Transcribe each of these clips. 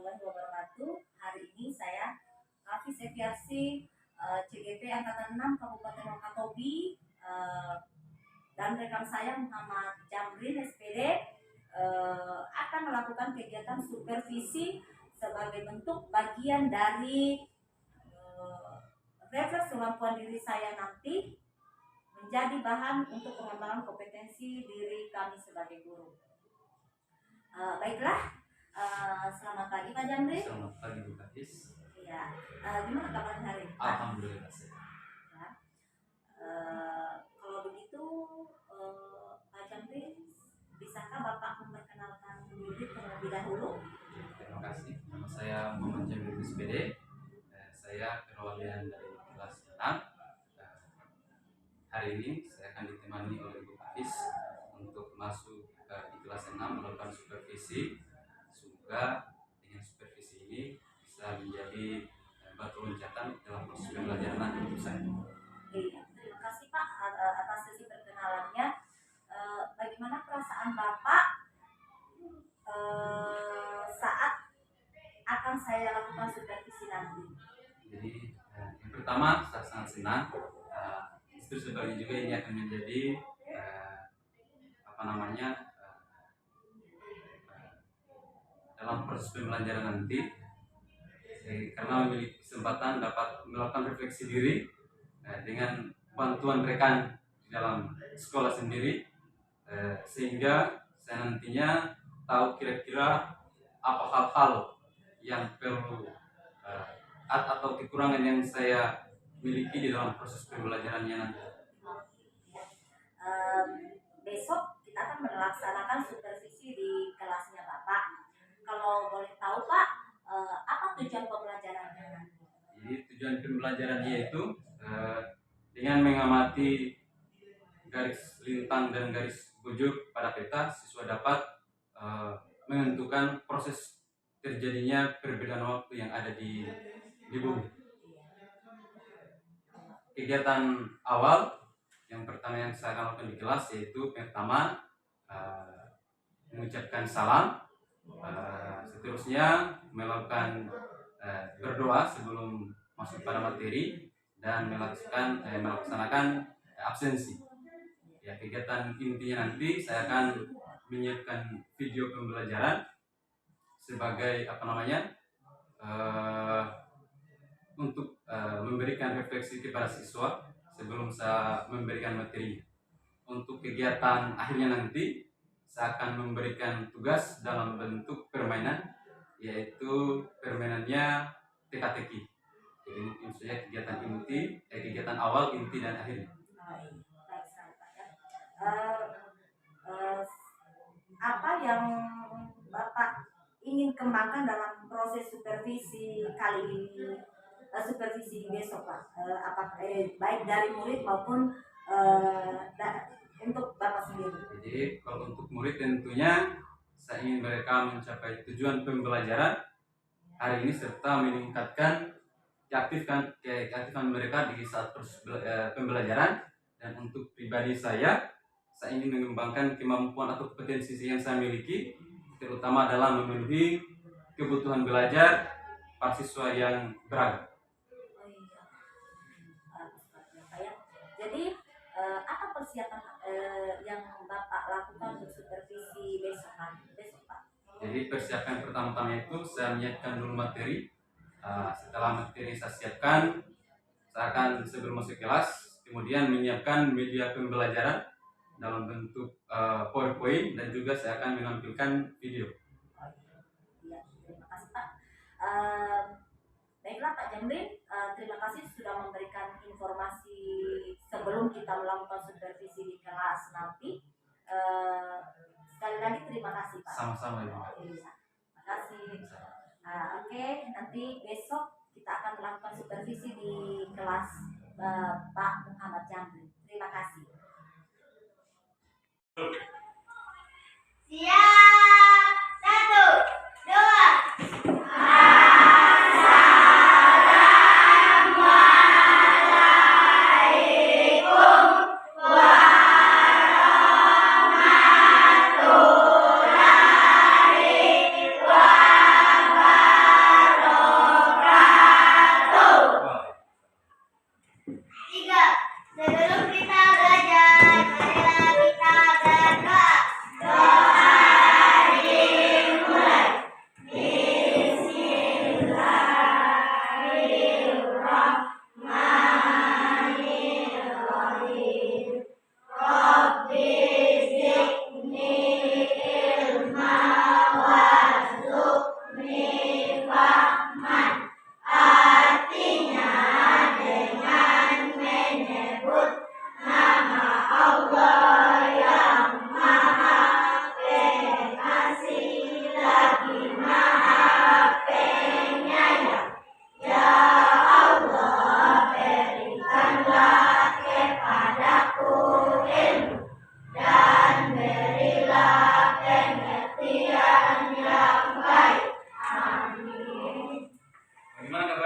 warahmatullahi wabarakatuh. Hari ini saya Kavi Sepiasi CGP Angkatan 6 Kabupaten Wakatobi dan rekan saya Muhammad Jamrin SPD akan melakukan kegiatan supervisi sebagai bentuk bagian dari refleks kemampuan diri saya nanti menjadi bahan untuk pengembangan kompetensi diri kami sebagai guru. Baiklah, selamat pagi Pak Jamri. Selamat pagi Bu Kadis. Iya, gimana kabarnya hari ini? Alhamdulillah sehat. Ya. Kalau begitu, Pak Jamri, bisakah Bapak memperkenalkan diri terlebih dahulu? Terima kasih. Nama saya Muhammad Jamil SPD. Saya perwakilan dari kelas 6. Hari ini saya akan ditemani oleh Bu Kadis untuk masuk di kelas 6 melakukan supervisi. Semoga dengan supervisi ini bisa menjadi batu loncatan dalam proses pembelajaran nanti untuk saya. Iya, terima kasih Pak atas sesi perkenalannya. Bagaimana perasaan Bapak saat akan saya lakukan supervisi nanti? Jadi yang pertama saya sangat senang. Itu sebagai juga ini akan menjadi dalam proses pembelajaran nanti, karena memiliki kesempatan dapat melakukan refleksi diri dengan bantuan rekan di dalam sekolah sendiri, sehingga saya nantinya tahu kira-kira apa hal-hal yang perlu atau kekurangan yang saya miliki di dalam proses pembelajarannya nanti. Besok kita akan melaksanakan supervisi di kelasnya Bapak. Kalau boleh tahu Pak, apa tujuan pembelajarannya nanti? Jadi tujuan pembelajarannya itu dengan mengamati garis lintang dan garis bujuk pada peta, siswa dapat menentukan proses terjadinya perbedaan waktu yang ada di bumi. Kegiatan awal yang pertama yang saya akan lakukan di kelas yaitu pertama mengucapkan salam, seterusnya melakukan berdoa sebelum masuk pada materi dan melaksanakan absensi. Ya, kegiatan intinya nanti saya akan menyiapkan video pembelajaran sebagai untuk memberikan refleksi kepada siswa sebelum saya memberikan materi. Untuk kegiatan akhirnya nanti saya akan memberikan tugas dalam bentuk permainan, yaitu permainannya teka-teki. Jadi mungkin saja kegiatan awal, inti dan akhirnya. Apa yang Bapak ingin kembangkan dalam proses supervisi kali ini, supervisi besok Pak? Baik dari murid maupun untuk Bapak sendiri. Jadi kalau untuk murid tentunya saya ingin mereka mencapai tujuan pembelajaran hari ini serta meningkatkan keaktifan mereka di saat proses pembelajaran. Dan untuk pribadi saya ingin mengembangkan kemampuan atau kompetensi yang saya miliki, terutama dalam memenuhi kebutuhan belajar para siswa yang beragam. Jadi apa persiapan yang Bapak lakukan untuk supervisi besok Pak? Jadi persiapan pertama-tama itu saya menyiapkan dulu materi. Setelah materi saya siapkan, saya akan sebelum masuk kelas kemudian menyiapkan media pembelajaran dalam bentuk PowerPoint dan juga saya akan menampilkan video. Ya, terima kasih Pak. Baiklah Pak Jamrin, terima kasih sudah memberikan informasi sebelum kita melakukan supervisi di kelas nanti. Sekali lagi terima kasih Pak. Sama-sama Ibu. Terima kasih. Oke, nanti besok kita akan melakukan supervisi di kelas Pak Muhammad Jamrin. Terima kasih. Siap, 1, 2.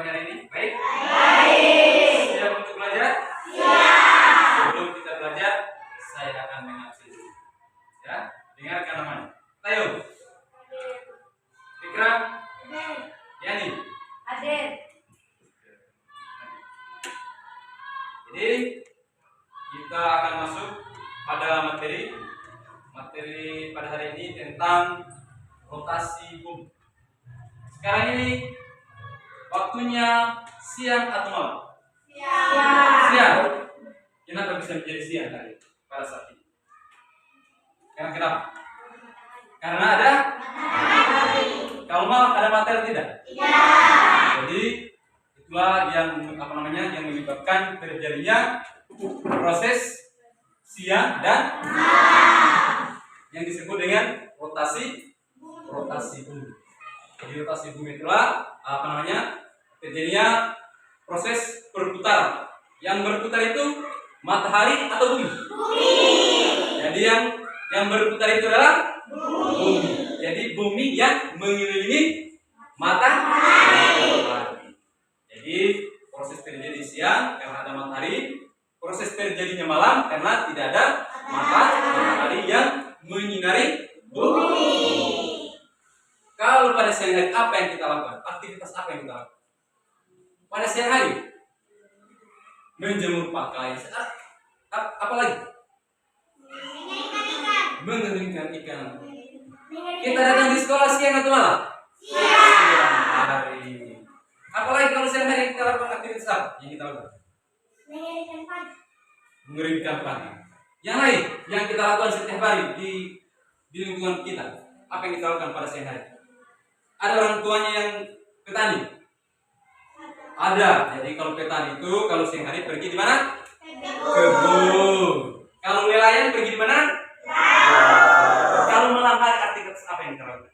pagi hari ini? Baik? Siap untuk belajar? Sebelum kita belajar, saya akan mengabsen. Ya, dengarkan namanya. Tayo, Fikra, Yani. Aden. Jadi kita akan masuk pada materi pada hari ini tentang rotasi bumi. Sekarang ini waktunya siang atau malam? Siang. Kenapa bisa menjadi siang tadi pada saat ini? Karena kenapa? Karena ada. Kalau malam ada matahari tidak? Jadi itulah yang yang menyebabkan terjadinya proses siang dan yang disebut dengan rotasi bumi. Jadi rotasi bumi itulah terjadinya proses perputaran. Yang berputar itu matahari atau bumi? Jadi yang berputar itu adalah bumi. Jadi bumi yang mengelilingi matahari. Jadi proses terjadi siang karena ada matahari, proses terjadinya malam karena tidak ada matahari yang menyinari bumi. Kalau pada siang hari apa yang kita lakukan? Aktivitas apa yang kita lakukan? Pada siang hari menjemur pakaian. Apa lagi? Mengeringkan ikan. Kita datang di sekolah siang atau malam? Siang hari. Apalagi kalau siang hari kita lakukan aktivitas apa yang kita lakukan? Mengeringkan padi. Yang lain yang kita lakukan setiap hari di lingkungan kita, apa yang kita lakukan pada siang hari? Ada orang tuanya yang petani? Ada. Jadi kalau petani itu kalau siang hari pergi di mana? Kebun. Kalau nelayan pergi di mana? Kalau malam hari aktivitas apa yang kita lakukan?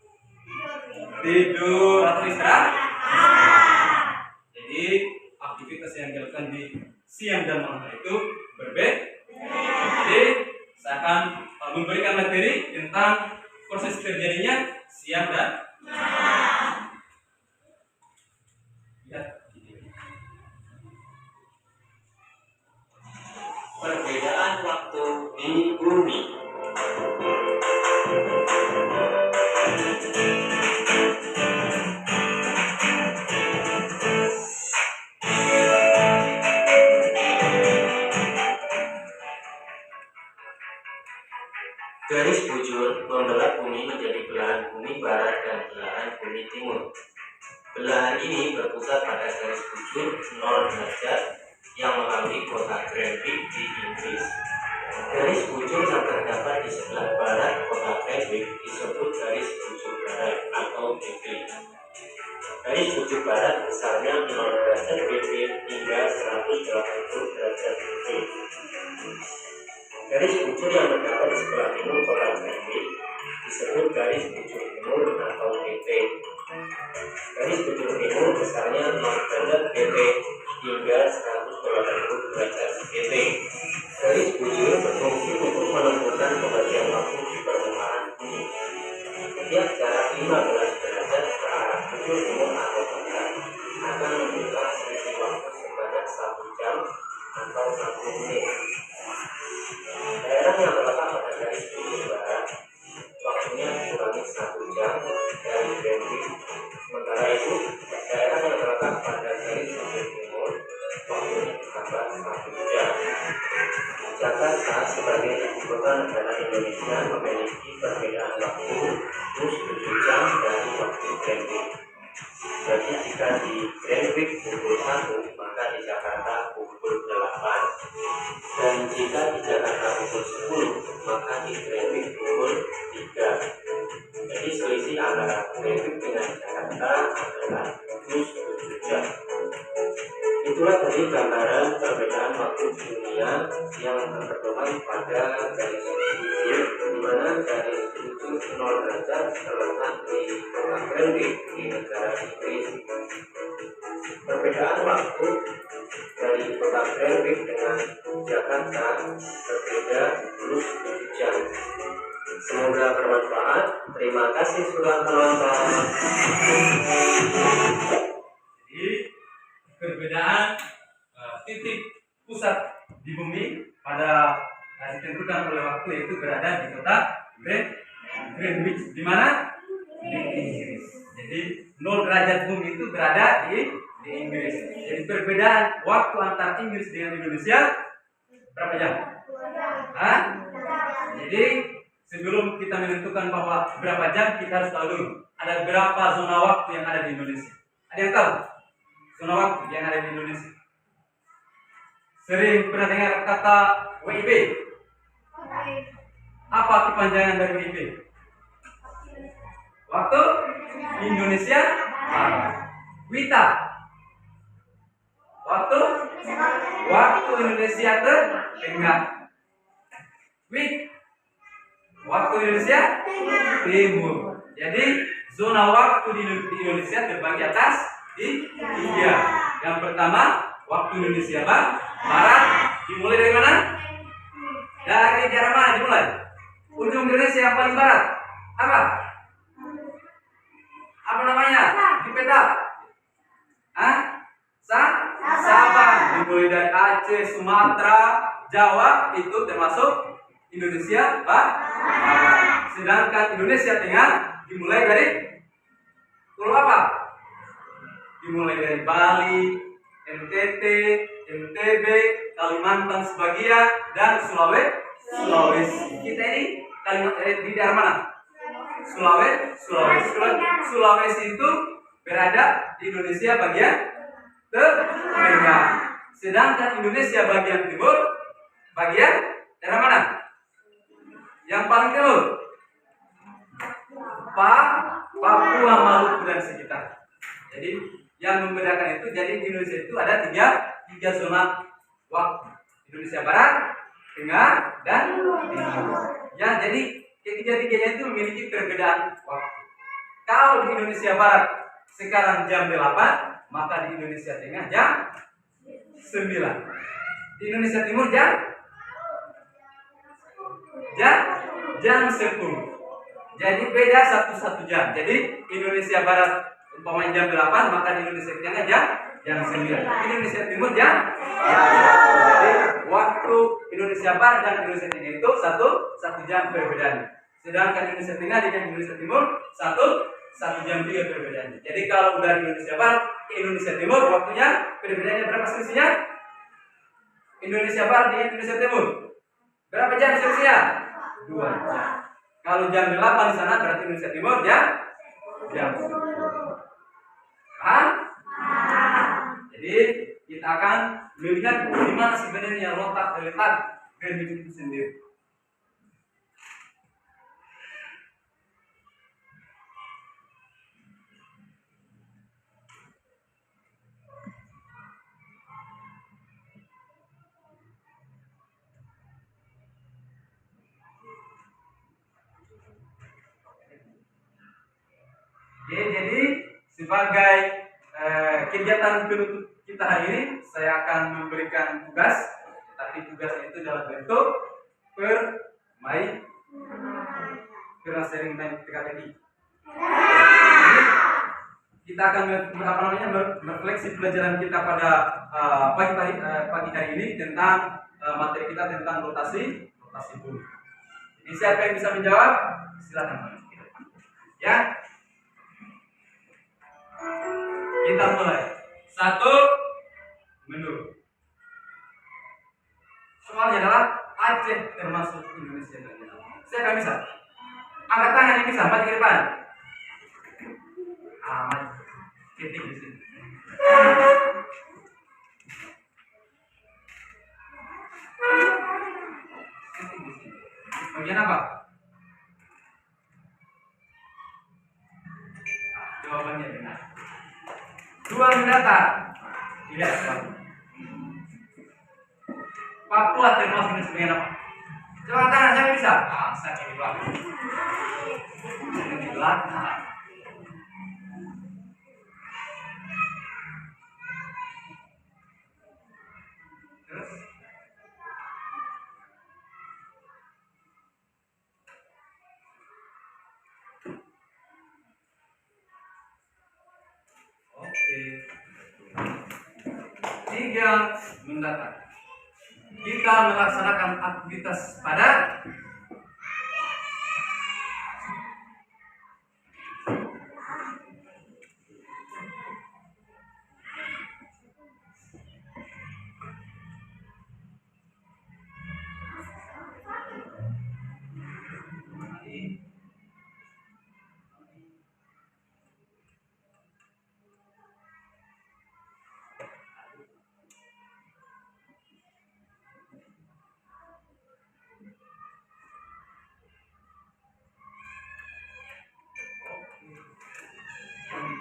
Tidur atau istirahat? Jadi aktivitas yang dilakukan di siang dan malam hari itu berbeda. Jadi saya akan memberikan materi tentang proses terjadinya siang dan perbedaan waktu di bumi. Garis bujur membelah bumi menjadi belahan bumi barat dan belahan bumi timur. Belahan ini berpusat pada garis bujur 0 derajat yang melalui kota Greenwich di Inggris. Garis bujur yang terdapat di sebelah barat kota Greenwich disebut garis bujur barat atau BP. Garis bujur barat besarnya 0 derajat BP hingga 180 derajat BP. Garis bujur yang terdapat di sebelah timur kota Greenwich disebut garis bujur timur atau BP. Garis bujur timur besarnya 0 derajat BP hingga 180 derajat BP. Garis bujur berfungsi untuk menentukan pembagian waktu di permukaan bumi. Setiap jarak 15 derajat ke arah bujur timur atau barat akan membuka selisih waktu sebanyak 1 jam atau 60 menit. Daerah yang terletak pada garis bujur barat waktunya dikurangi 1 jam dari Greenwich. Sementara itu, daerah yang terletak pada garis bujur timur waktunya ditambah 1 jam. Jakarta sebagai ibu kota negara Indonesia memiliki perbedaan waktu plus 7 jam dari waktu Greenwich. Jadi jika di Greenwich pukul 1, maka di Jakarta pukul 8. Dan jika di Jakarta pukul 10, maka di Greenwich pukul 3. Jadi selisih antara Greenwich dengan Jakarta adalah plus 7 jam. Itulah tadi gambaran perbedaan waktu dunia yang terpedoman pada garis bujur, di mana garis bujur 0 derajat terletak di kota Greenwich di negara Inggris. Perbedaan waktu dari kota Greenwich dengan Jakarta berbeda plus 7 jam. Semoga bermanfaat. Terima kasih sudah menonton. Jadi waktu itu berada di kota Greenwich. Di mana? Di Inggris. Jadi 0 derajat bumi itu berada di Inggris. Jadi perbedaan waktu antara Inggris dengan Indonesia berapa jam? Hah? Jadi sebelum kita menentukan bahwa berapa jam, kita harus tahu dulu ada berapa zona waktu yang ada di Indonesia. Ada yang tahu zona waktu yang ada di Indonesia? Sering pernah dengar kata WIB? Apa kepanjangan dari WIB? Waktu Indonesia Barat. WITA? Waktu Indonesia Tengah. WIT? Waktu Indonesia Timur. Jadi zona waktu di Indonesia terbagi atas di 3. Yang pertama waktu Indonesia Barat. Dimulai dari mana? Dari daerah mana dimulai? Ujung Indonesia yang paling barat. Apa namanya? Di peta? Sabang. Dimulai dari Aceh, Sumatera, Jawa, itu termasuk Indonesia Barat. Sedangkan Indonesia Tengah dimulai dari pulau apa? Dimulai dari Bali, NTT, NTB, Kalimantan sebagian, dan Sulawesi. Kita ini di daerah mana? Sulawesi itu berada di Indonesia bagian tengah. Sedangkan Indonesia bagian timur, bagian daerah mana? Yang paling timur? Papua, Maluku dan sekitar. Jadi yang membedakan itu, jadi di Indonesia itu ada tiga zona waktu. Indonesia Barat, Tengah, dan Timur. Ya, jadi ketiga-tiganya itu memiliki perbedaan waktu. Kalau di Indonesia Barat sekarang jam 8, maka di Indonesia Tengah jam 9. Di Indonesia Timur jam 10. Jadi beda 1 jam. Jadi Indonesia Barat umpamanya jam 8, maka di Indonesia Tengah jam 9. Indonesia Timur jam. Jadi waktu Indonesia Barat dan Indonesia Tengah itu 1 jam perbedaannya. Sedangkan Indonesia Tengah dengan Indonesia Timur 1 jam 3 perbedaannya. Jadi kalau dari Indonesia Barat ke Indonesia Timur waktunya perbedaannya berapa selisihnya? Indonesia Barat dengan Indonesia Timur berapa jam selisihnya? 2 jam. Kalau jam 8 di sana berarti Indonesia Timur jam 10. Paham? Jadi kita akan melihat di mana sebenarnya letak Greenwich itu sendiri. Oke, jadi sebagai kegiatan penutup kita hari ini, saya akan memberikan tugas, tapi tugasnya itu dalam bentuk sering main teka-teki. Kita akan merefleksi pelajaran kita pada pagi hari ini tentang materi kita tentang rotasi bumi. Jadi siapa yang bisa menjawab? Silakan. Ya. Kita mulai. 1. Menurut. Soalnya adalah Aceh termasuk Indonesia bagian. Siapa yang bisa? Angkat tangan yang bisa, maju ke depan. Maju. Ketik di sini. Ketik di sini. Bagian apa? Jawabannya benar. 2 mendatar. Tidak selalu. Papua termasuk Indonesia dengan apa? Coba tangan saya bisa. Saya di belakang. Di belakang. Terus. Oke. 3 mendatar. Kita melaksanakan aktivitas pada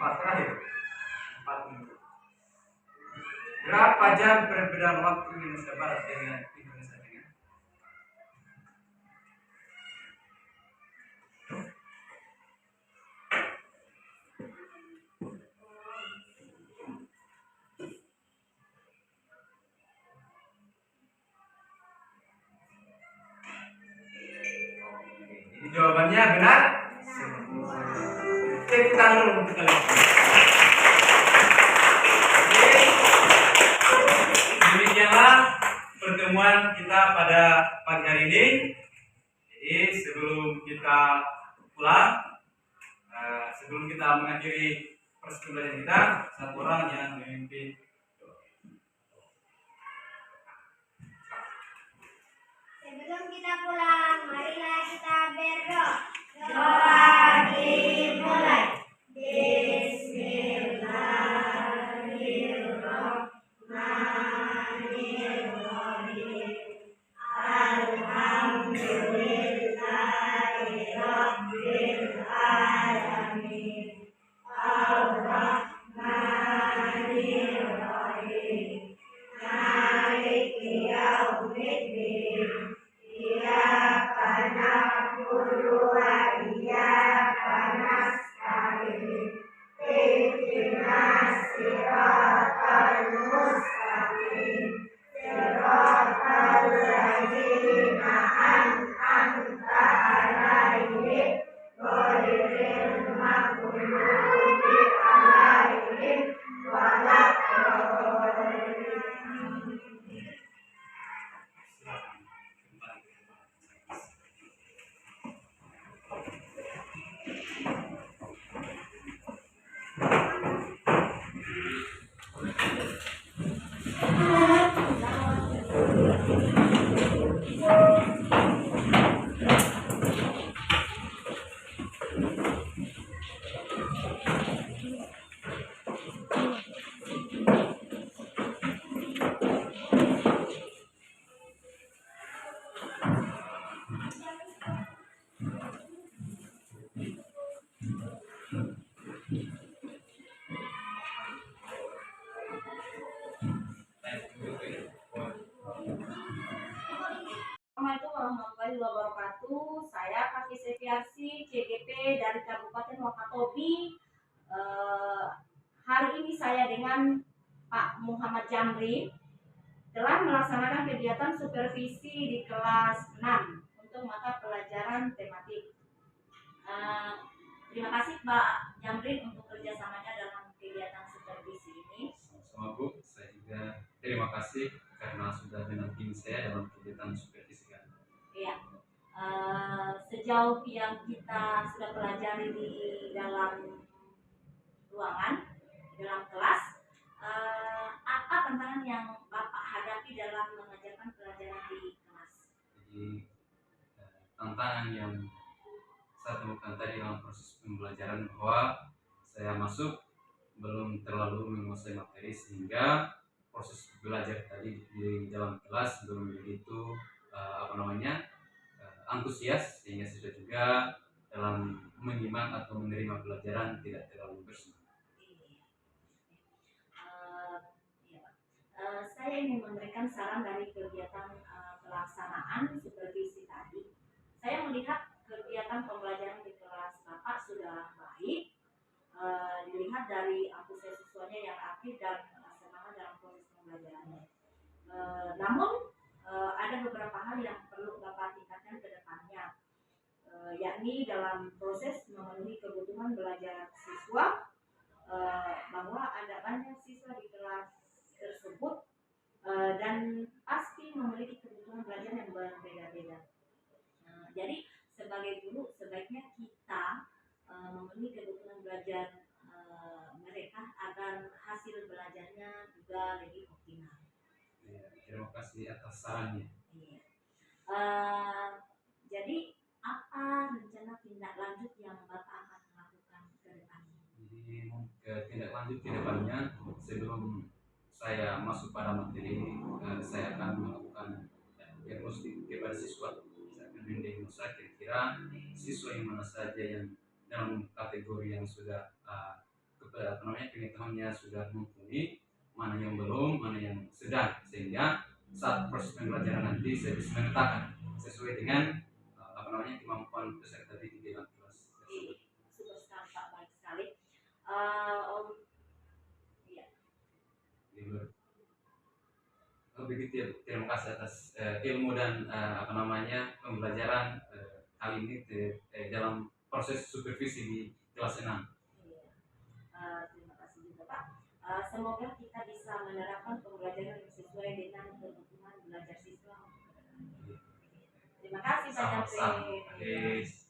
4 terakhir 4 minggu. Berapa jam perbedaan waktu Indonesia Barat dengan Indonesia Tengah? Jadi jawabannya benar. Tepuk tangan dulu untuk kalian. Demikianlah pertemuan kita pada pagi hari ini. Jadi sebelum kita pulang, sebelum kita mengakhiri persekolahan kita, satu orang yang memimpin. Sebelum kita pulang, marilah kita berdoa. Doa dimulai. Bismillahirrahmanirrahim. Alhamdulillahirabbil alamin. Ar-Rahmanirrahim. Maliki yaumiddin. Iyyaka na'budu wa iyyaka nasta'in. Ihdinas siratal mustaqim. Siratal ladzina an'amta 'alaihim ghairil maghdubi 'alaihim waladdallin. Assalamualaikum warahmatullahi wabarakatuh. Saya Kaki Seviarsi CGP dari Kabupaten Wakatobi. Hari ini saya dengan Pak Muhammad Jamri telah melaksanakan kegiatan supervisi di kelas 6 untuk mata pelajaran tematik. Terima kasih Pak Jamri untuk kerjasamanya dalam kegiatan supervisi ini. Sama Bu, saya juga terima kasih karena sudah menampingi saya dalam kegiatan supervisi kami. Iya. Sejauh yang kita sudah pelajari di dalam ruangan, dalam kelas, apa tantangan yang Bapak hadapi dalam mengajarkan pelajaran di kelas? Jadi tantangan yang saya temukan tadi dalam proses pembelajaran bahwa saya masuk belum terlalu menguasai materi sehingga proses belajar tadi di dalam kelas belum begitu antusias, sehingga siswa juga dalam menyimak atau menerima pelajaran tidak terlalu bersemangat. Saya ingin memberikan saran dari kegiatan pelaksanaan supervisi tadi. Saya melihat kegiatan pembelajaran di kelas Bapak sudah baik, dilihat dari antusias siswanya yang aktif dan semangat dalam proses pembelajarannya. Namun ada beberapa hal yang perlu Bapak tingkatkan ke depannya, yakni dalam proses memenuhi kebutuhan belajar siswa, bahwa ada banyak siswa di kelas tersebut dan pasti memiliki kebutuhan belajar yang berbeda-beda. Jadi sebagai guru sebaiknya kita memenuhi kebutuhan belajar mereka agar hasil belajarnya juga lebih optimal. Terima kasih atas sarannya. Iya. Jadi apa rencana tindak lanjut yang Bapak akan lakukan ke depannya? Jadi tindak lanjut ke depannya, sebelum saya masuk pada materi, saya akan melakukan diagnostik kepada siswa. Saya akan mendiagnosa kira-kira siswa yang mana saja yang dalam kategori yang sudah apa namanya, pengetahuannya sudah mumpuni, mana yang belum, mana yang sedang, sehingga saat proses pembelajaran nanti saya bisa memetakan sesuai dengan apa namanya, kemampuan peserta didik di dalam kelas tersebut. Super sekali Pak, baik sekali. Om, iya. Begitu ya, terima kasih atas ilmu dan apa namanya, pembelajaran kali ini dalam proses supervisi di kelas 6. Iya. Terima kasih juga Pak. Semoga kita bisa menerapkan pembelajaran yang sesuai dengan kebutuhan belajar siswa. Terima kasih Pak Sama-sama. Japri.